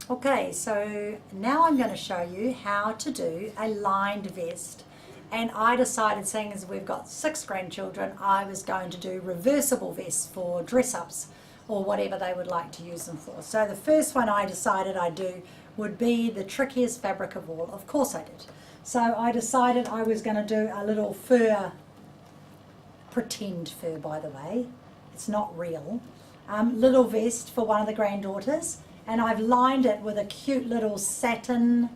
Okay, so now I'm going to show you how to do a lined vest. And I decided, seeing as we've got 6 grandchildren, I was going to do reversible vests for dress-ups or whatever they would like to use them for. So the first one I decided I'd do would be the trickiest fabric of all. Of course I did. So I decided I was going to do a little fur, pretend fur by the way, it's not real, little vest for one of the granddaughters. And I've lined it with a cute little satin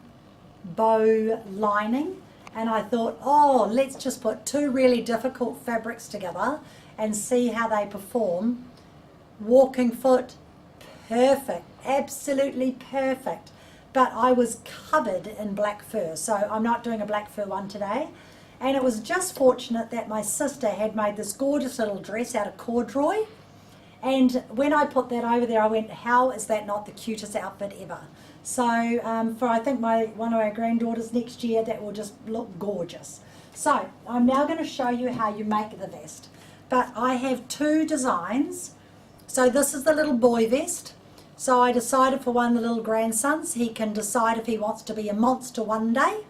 bow lining. And I thought, oh, let's just put 2 really difficult fabrics together and see how they perform. Walking foot, perfect, absolutely perfect. But I was covered in black fur, so I'm not doing a black fur one today. And it was just fortunate that my sister had made this gorgeous little dress out of corduroy. And when I put that over there, I went, how is that not the cutest outfit ever? So for I think one of our granddaughters next year, that will just look gorgeous. So I'm now going to show you how you make the vest. But I have 2 designs. So this is the little boy vest. So I decided for one of the little grandsons, he can decide if he wants to be a monster one day.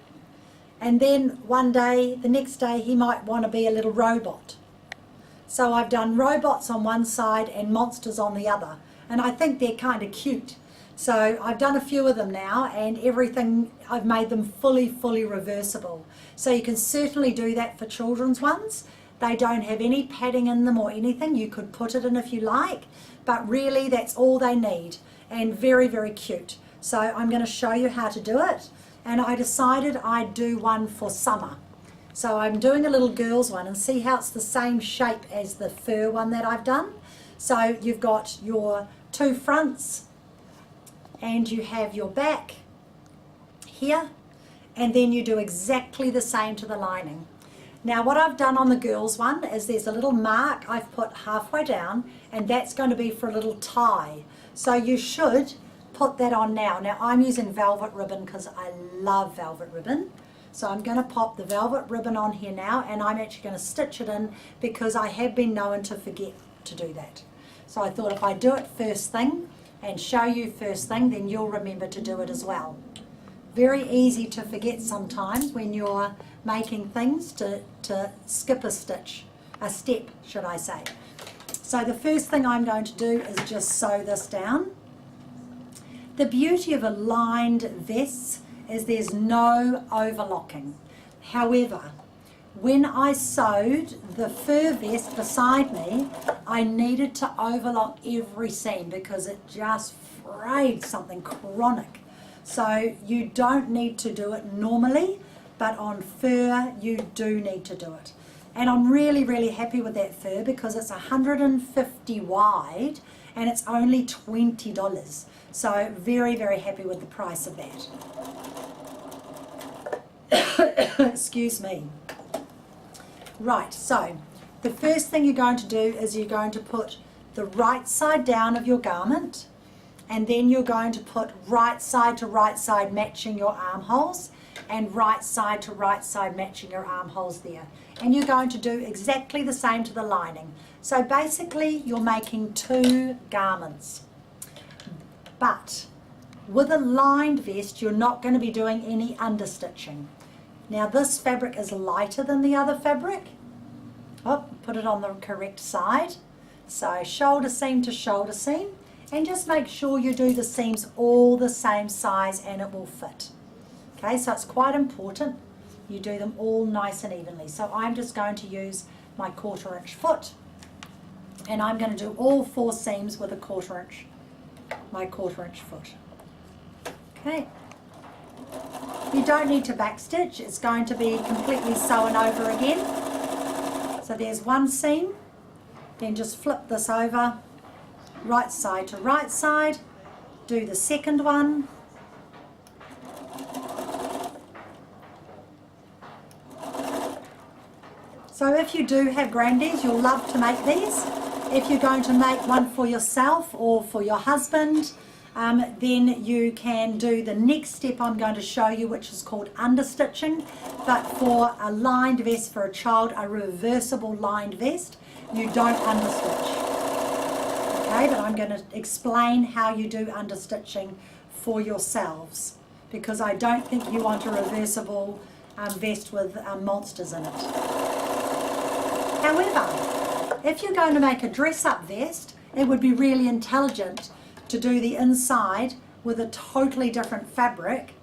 And then one day, the next day, he might want to be a little robot. So I've done robots on one side and monsters on the other. And I think they're kind of cute. So I've done a few of them now, and everything, I've made them fully reversible. So you can certainly do that for children's ones. They don't have any padding in them or anything. You could put it in if you like, but really that's all they need, and very cute. So I'm going to show you how to do it. And I decided I'd do one for summer. So I'm doing a little girl's one, and see how it's the same shape as the fur one that I've done. So you've got your 2 fronts, and you have your back here, and then you do exactly the same to the lining. Now what I've done on the girls one is there's a little mark I've put halfway down, and that's going to be for a little tie. So you should put that on now. Now I'm using velvet ribbon because I love velvet ribbon. So I'm going to pop the velvet ribbon on here now, and I'm actually going to stitch it in because I have been known to forget to do that. So I thought if I do it first thing and show you first thing, then you'll remember to do it as well. Very easy to forget sometimes when you're making things to skip a step should I say. So the first thing I'm going to do is just sew this down. The beauty of a lined vest is there's no overlocking. However, when I sewed the fur vest beside me, I needed to overlock every seam because it just frayed something chronic. So you don't need to do it normally, but on fur you do need to do it. And I'm really happy with that fur because it's 150 wide and it's only $20. So very happy with the price of that. Excuse me. Right, so the first thing you're going to do is you're going to put the right side down of your garment, and then you're going to put right side to right side matching your armholes, and right side to right side matching your armholes there. And you're going to do exactly the same to the lining. So basically you're making 2 garments. But with a lined vest, you're not going to be doing any understitching. Now this fabric is lighter than the other fabric. Oh, put it on the correct side. So shoulder seam to shoulder seam, and just make sure you do the seams all the same size and it will fit. Okay, so it's quite important you do them all nice and evenly. So I'm just going to use my 1/4 inch foot, and I'm going to do all 4 seams with my 1/4 inch foot. Okay. You don't need to backstitch, it's going to be completely sewn over again. So there's 1 seam, then just flip this over, right side to right side, do the second one, so if you do have grandies, you'll love to make these. If you're going to make one for yourself or for your husband, then you can do the next step I'm going to show you, which is called understitching. But for a lined vest for a child, a reversible lined vest, you don't understitch. Okay, but I'm going to explain how you do understitching for yourselves, because I don't think you want a reversible vest with monsters in it. However, if you're going to make a dress-up vest, it would be really intelligent to do the inside with a totally different fabric.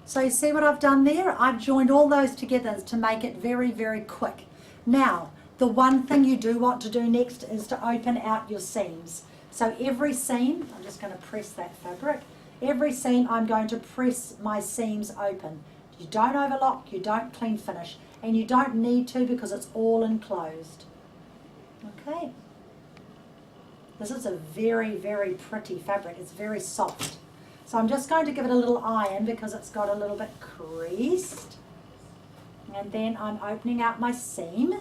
So you see what I've done there? I've joined all those together to make it very, very quick. Now, the one thing you do want to do next is to open out your seams. So every seam, I'm just going to press that fabric, every seam I'm going to press my seams open. You don't overlock, you don't clean finish, and you don't need to because it's all enclosed. Okay. This is a very, very pretty fabric. It's very soft. So I'm just going to give it a little iron because it's got a little bit creased. And then I'm opening out my seam.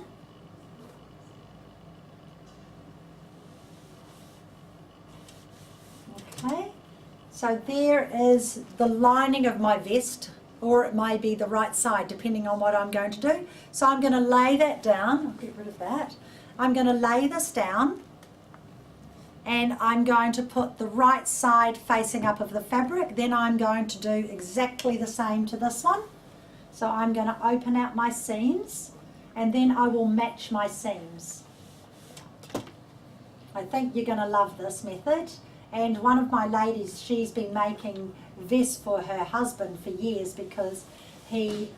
Okay. So there is the lining of my vest, or it may be the right side depending on what I'm going to do. So I'm going to lay that down. I'll get rid of that. I'm going to lay this down. And I'm going to put the right side facing up of the fabric. Then I'm going to do exactly the same to this one. So I'm going to open out my seams and then I will match my seams. I think you're going to love this method. And one of my ladies, she's been making vests for her husband for years because he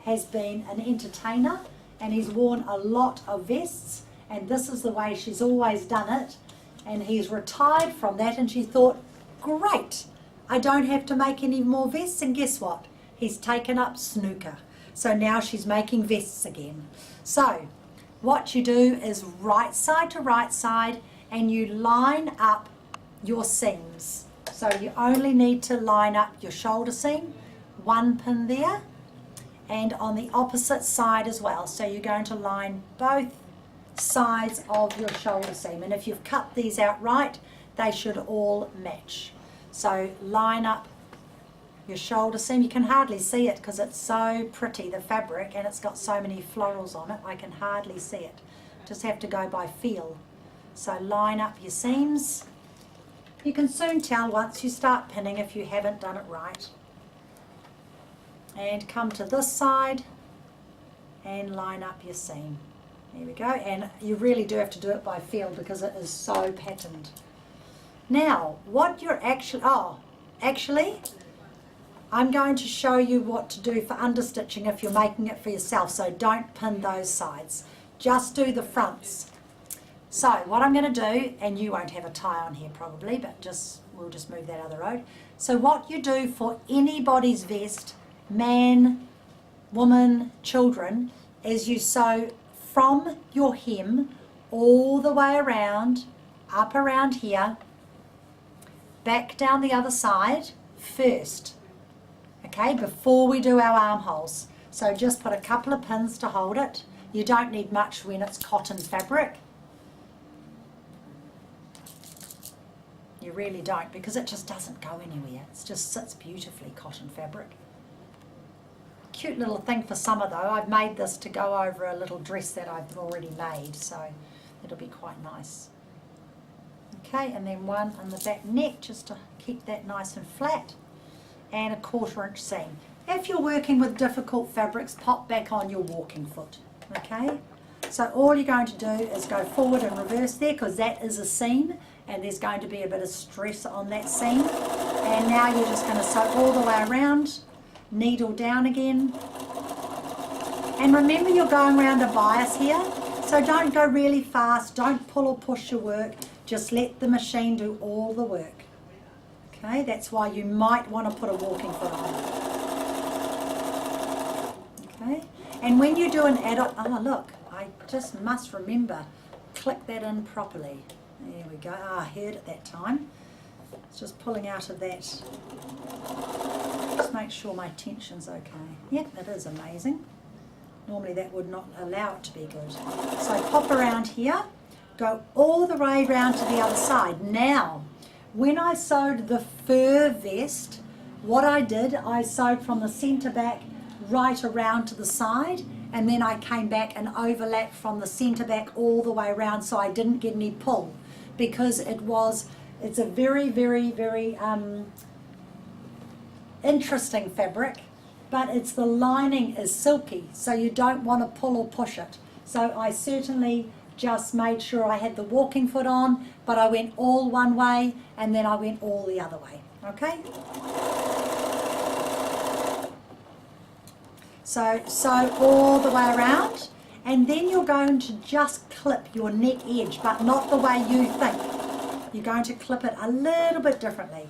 has been an entertainer and he's worn a lot of vests, and this is the way she's always done it. And he's retired from that, and she thought, great, I don't have to make any more vests. And guess what? He's taken up snooker. So now she's making vests again. So what you do is right side to right side, and you line up your seams. So you only need to line up your shoulder seam, one pin there, and on the opposite side as well. So you're going to line both sides of your shoulder seam, and if you've cut these out right, they should all match. So line up your shoulder seam. You can hardly see it because it's so pretty, the fabric, and it's got so many florals on it. I can hardly see it. Just have to go by feel. So line up your seams. You can soon tell once you start pinning if you haven't done it right. And come to this side and line up your seam. There we go, and you really do have to do it by feel because it is so patterned. Now, what you're actually, I'm going to show you what to do for understitching if you're making it for yourself, so don't pin those sides. Just do the fronts. So, what I'm going to do, and you won't have a tie on here probably, but we'll just move that other road. So what you do for anybody's vest, man, woman, children, is you sew from your hem all the way around, up around here, back down the other side first, okay, before we do our armholes. So just put a couple of pins to hold it. You don't need much when it's cotton fabric. You really don't, because it just doesn't go anywhere. It just sits beautifully, cotton fabric. Cute little thing for summer though. I've made this to go over a little dress that I've already made, so it'll be quite nice. Okay, and then one on the back neck just to keep that nice and flat, and a 1/4 inch seam. If you're working with difficult fabrics, pop back on your walking foot. Okay, so all you're going to do is go forward and reverse there, because that is a seam and there's going to be a bit of stress on that seam. And now you're just going to sew all the way around, needle down again, and remember you're going around a bias here, so don't go really fast, don't pull or push your work, just let the machine do all the work. Okay, that's why you might want to put a walking foot on. Okay, and when you do an adult, oh look, I just must remember, click that in properly. There we go. I heard it that time. It's just pulling out of that. Just make sure my tension's okay. Yep, it is amazing. Normally that would not allow it to be good. So pop around here, go all the way around to the other side. Now, when I sewed the fur vest, what I did, I sewed from the centre back right around to the side, and then I came back and overlapped from the centre back all the way around, so I didn't get any pull, because it's a very, very, very interesting fabric, but it's the lining is silky, so you don't want to pull or push it. So I certainly just made sure I had the walking foot on, but I went all one way and then I went all the other way, okay? So sew all the way around, and then you're going to just clip your neck edge, but not the way you think. You're going to clip it a little bit differently.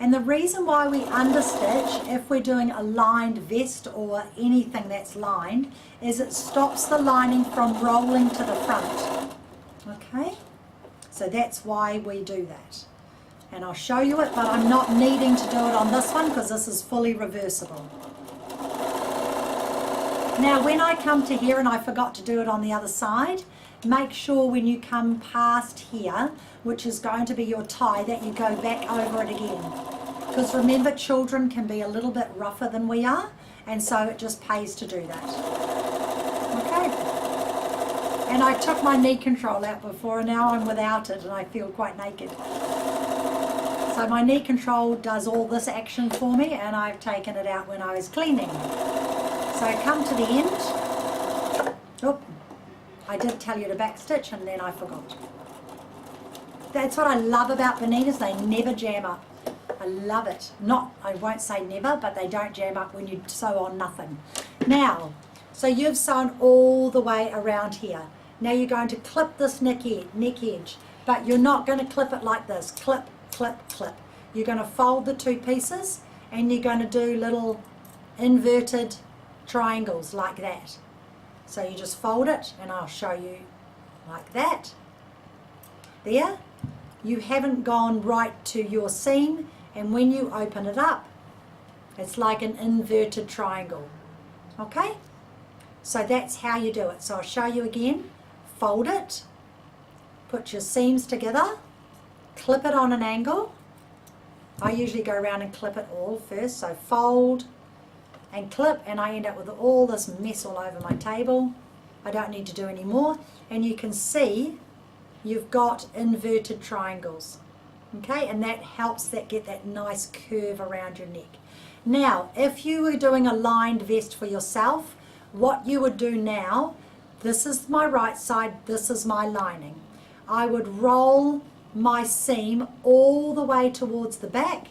And the reason why we understitch if we're doing a lined vest or anything that's lined is it stops the lining from rolling to the front. Okay? So that's why we do that. And I'll show you it, but I'm not needing to do it on this one because this is fully reversible. Now when I come to here and I forgot to do it on the other side, make sure when you come past here, which is going to be your tie, that you go back over it again. Because remember, children can be a little bit rougher than we are, and so it just pays to do that. Okay. And I took my knee control out before, and now I'm without it and I feel quite naked. So my knee control does all this action for me, and I've taken it out when I was cleaning. So I come to the end. Oh, I did tell you to back stitch and then I forgot. That's what I love about Berninas, they never jam up. I love it. Not, I won't say never, but they don't jam up when you sew on nothing. Now, so you've sewn all the way around here. Now you're going to clip this neck edge, but you're not going to clip it like this. Clip, clip, clip. You're going to fold the two pieces and you're going to do little inverted triangles like that. So you just fold it, and I'll show you like that. There. You haven't gone right to your seam, and when you open it up, it's like an inverted triangle. Okay? So that's how you do it. So I'll show you again. Fold it, put your seams together, clip it on an angle. I usually go around and clip it all first. So fold and clip, and I end up with all this mess all over my table. I don't need to do any more, and you can see you've got inverted triangles, okay, and that helps that get that nice curve around your neck. Now if you were doing a lined vest for yourself, what you would do now, this is my right side, this is my lining, I would roll my seam all the way towards the back,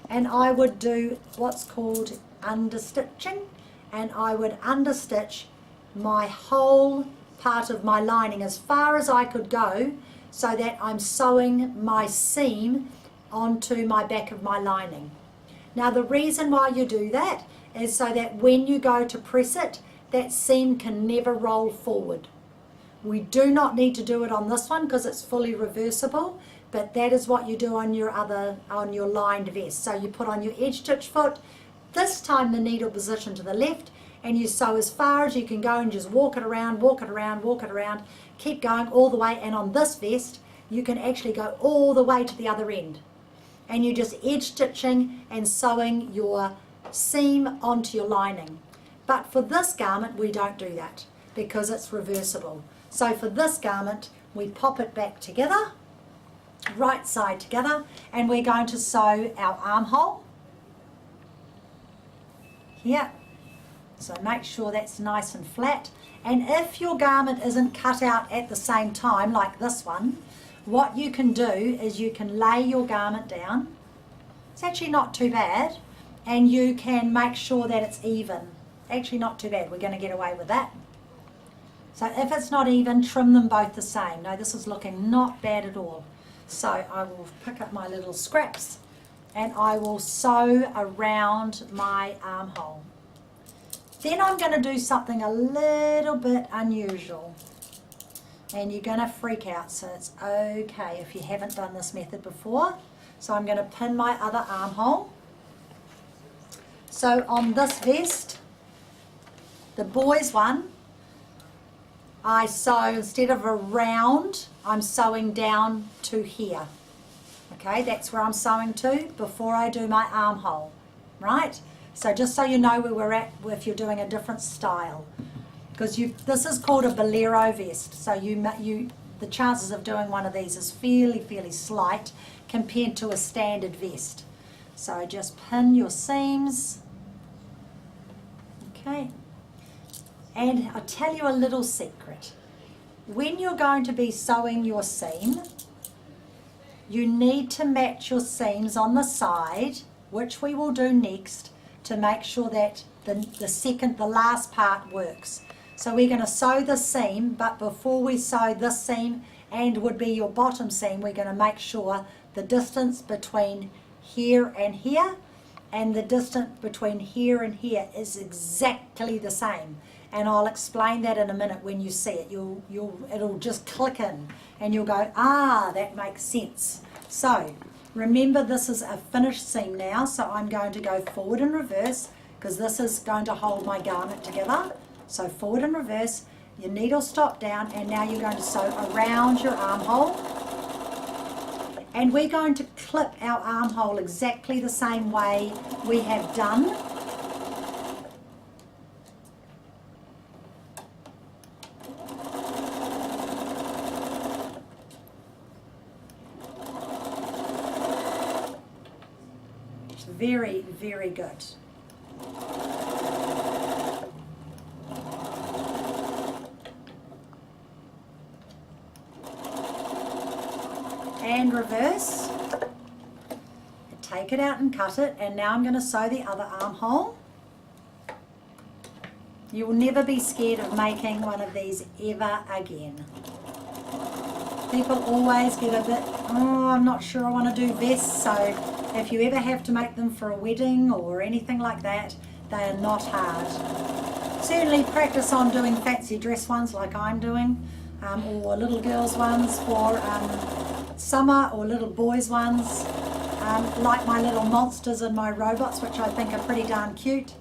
and I would do what's called understitching, and I would understitch my whole part of my lining as far as I could go, so that I'm sewing my seam onto my back of my lining. Now the reason why you do that is so that when you go to press it, that seam can never roll forward. We do not need to do it on this one because it's fully reversible, but that is what you do on your lined vest. So you put on your edge stitch foot, this time the needle position to the left, and you sew as far as you can go and just walk it around, walk it around, walk it around, keep going all the way. And on this vest you can actually go all the way to the other end, and you're just edge stitching and sewing your seam onto your lining. But for this garment we don't do that because it's reversible. So for this garment we pop it back together, right side together, and we're going to sew our armhole here. So make sure that's nice and flat. And if your garment isn't cut out at the same time, like this one, what you can do is you can lay your garment down. It's actually not too bad. And you can make sure that it's even. Actually not too bad. We're going to get away with that. So if it's not even, trim them both the same. No, this is looking not bad at all. So I will pick up my little scraps and I will sew around my armhole. Then I'm going to do something a little bit unusual, and you're going to freak out, so it's okay if you haven't done this method before. So I'm going to pin my other armhole. So on this vest, the boys one, I sew, instead of around, I'm sewing down to here. Okay, that's where I'm sewing to before I do my armhole, right? So just so you know where we're at if you're doing a different style. Because this is called a bolero vest. So the chances of doing one of these is fairly slight compared to a standard vest. So just pin your seams. Okay. And I'll tell you a little secret. When you're going to be sewing your seam, you need to match your seams on the side, which we will do next, to make sure that the last part works. So we're going to sew the seam, but before we sew this seam and would be your bottom seam, we're going to make sure the distance between here and the distance between here and here is exactly the same. And I'll explain that in a minute when you see it. It'll just click in and you'll go, ah, that makes sense. So remember, this is a finished seam now, so I'm going to go forward and reverse because this is going to hold my garment together. So forward and reverse, your needle stop down, and now you're going to sew around your armhole. And we're going to clip our armhole exactly the same way we have done. It's very, very good. And reverse, take it out and cut it, and now I'm going to sew the other armhole. You will never be scared of making one of these ever again. People always get a bit, oh, I'm not sure I want to do vests, so if you ever have to make them for a wedding or anything like that, they are not hard. Certainly practice on doing fancy dress ones like I'm doing, or little girls ones for summer, or little boys ones, like my little monsters and my robots, which I think are pretty darn cute.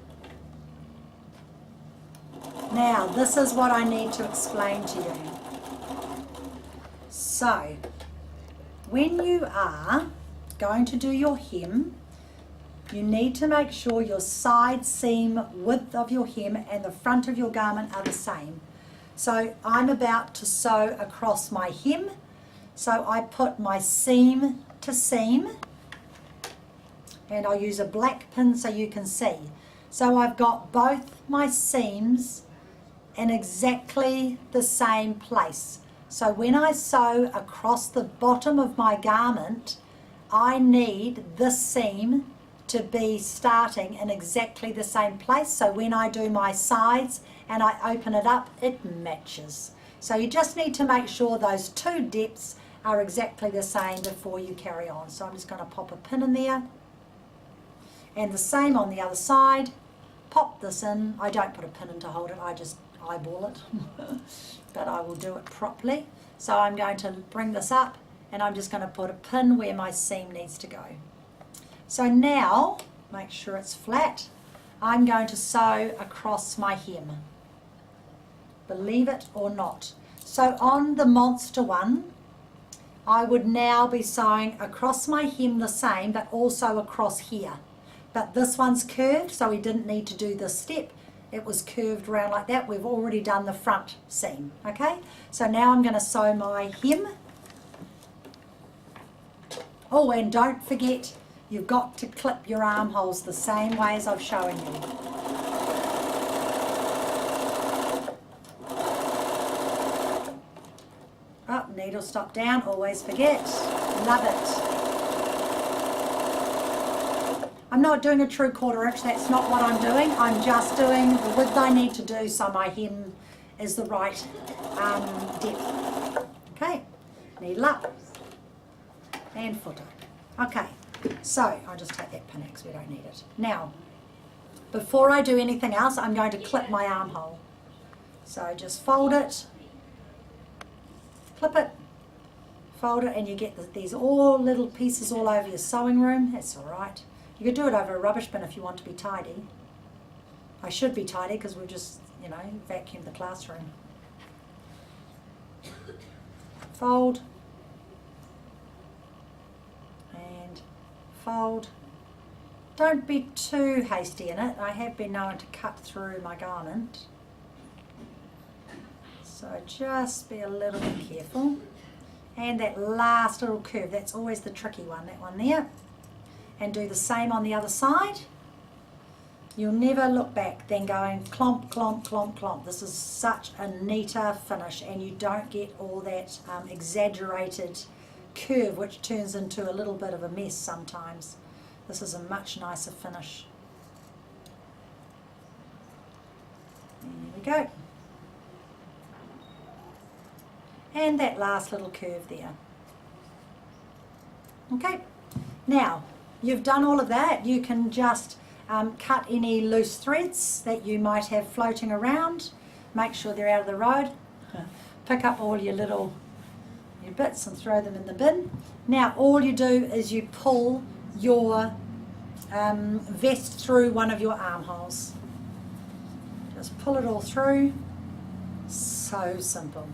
Now this is what I need to explain to you. So when you are going to do your hem, you need to make sure your side seam width of your hem and the front of your garment are the same. So I'm about to sew across my hem. So I put my seam to seam, and I'll use a black pin so you can see. So I've got both my seams in exactly the same place. So when I sew across the bottom of my garment, I need this seam to be starting in exactly the same place. So when I do my sides and I open it up, it matches. So you just need to make sure those two depths are exactly the same before you carry on. So I'm just going to pop a pin in there, and the same on the other side. Pop this in. I don't put a pin in to hold it, I just eyeball it but I will do it properly. So I'm going to bring this up, and I'm just going to put a pin where my seam needs to go. So now, make sure it's flat, I'm going to sew across my hem, believe it or not. So on the monster one, I would now be sewing across my hem the same, but also across here. But this one's curved, so we didn't need to do this step. It was curved around like that. We've already done the front seam, okay? So now I'm going to sew my hem. Oh, and don't forget, you've got to clip your armholes the same way as I've shown you. Oh, needle stop down, always forget. Love it. I'm not doing a true 1/4 inch, that's not what I'm doing. I'm just doing the width I need to do so my hem is the right depth. Okay, needle up and foot up. Okay, so I'll just take that pin because we don't need it. Now, before I do anything else, I'm going to clip my armhole. So just fold it, clip it, fold it, and you get these all little pieces all over your sewing room. That's all right. You could do it over a rubbish bin if you want to be tidy. I should be tidy because we've just, vacuumed the classroom. Fold. And fold. Don't be too hasty in it. I have been known to cut through my garment. So just be a little bit careful. And that last little curve, that's always the tricky one, that one there. And do the same on the other side. You'll never look back then going clomp, clomp, clomp, clomp. This is such a neater finish, and you don't get all that exaggerated curve which turns into a little bit of a mess sometimes. This is a much nicer finish. There we go. And that last little curve there. Okay, now you've done all of that. You can just cut any loose threads that you might have floating around. Make sure they're out of the road. Pick up all your bits and throw them in the bin. Now all you do is you pull your vest through one of your armholes. Just pull it all through. So simple.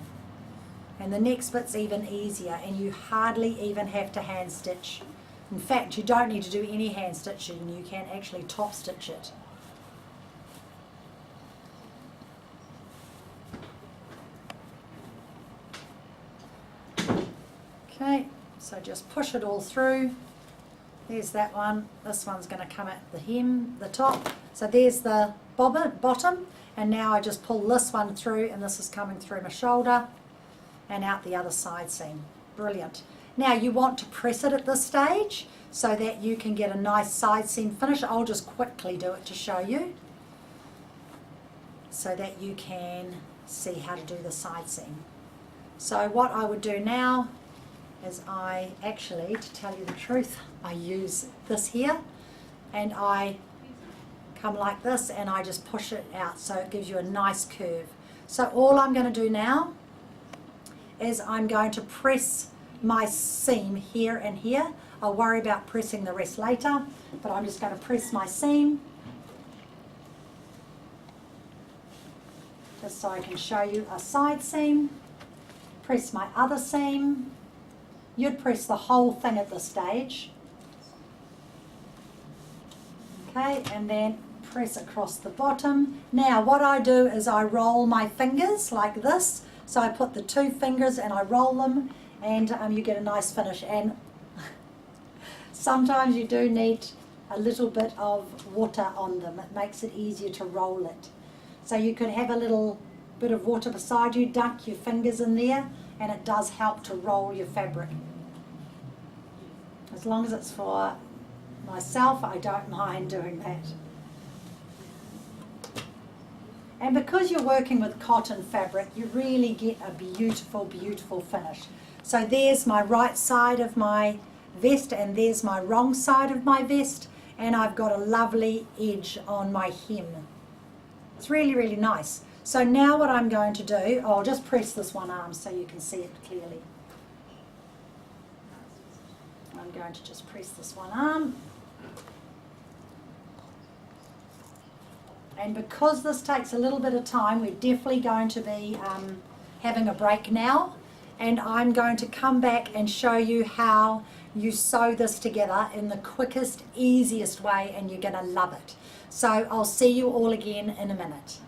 And the next bit's even easier, and you hardly even have to hand stitch. In fact, you don't need to do any hand stitching, you can actually top stitch it. Okay, so just push it all through. There's that one. This one's going to come at the hem, the top. So there's the bottom, and now I just pull this one through, and this is coming through my shoulder and out the other side seam. Brilliant. Now you want to press it at this stage so that you can get a nice side seam finish. I'll just quickly do it to show you so that you can see how to do the side seam. So what I would do now is to tell you the truth, I use this here and I come like this and I just push it out so it gives you a nice curve. So all I'm going to do now is I'm going to press my seam here and here. I'll worry about pressing the rest later, but I'm just going to press my seam just so I can show you a side seam. Press my other seam. You'd press the whole thing at this stage. Okay, and then press across the bottom. Now what I do is I roll my fingers like this. So I put the two fingers and I roll them, and you get a nice finish. And sometimes you do need a little bit of water on them. It makes it easier to roll it. So you could have a little bit of water beside you, dunk your fingers in there, and it does help to roll your fabric. As long as it's for myself, I don't mind doing that. And because you're working with cotton fabric, you really get a beautiful, beautiful finish. So there's my right side of my vest and there's my wrong side of my vest, and I've got a lovely edge on my hem. It's really, really nice. So now what I'm going to do, I'll just press this one arm so you can see it clearly. I'm going to just press this one arm. And because this takes a little bit of time, we're definitely going to be having a break now. And I'm going to come back and show you how you sew this together in the quickest, easiest way, and you're going to love it. So I'll see you all again in a minute.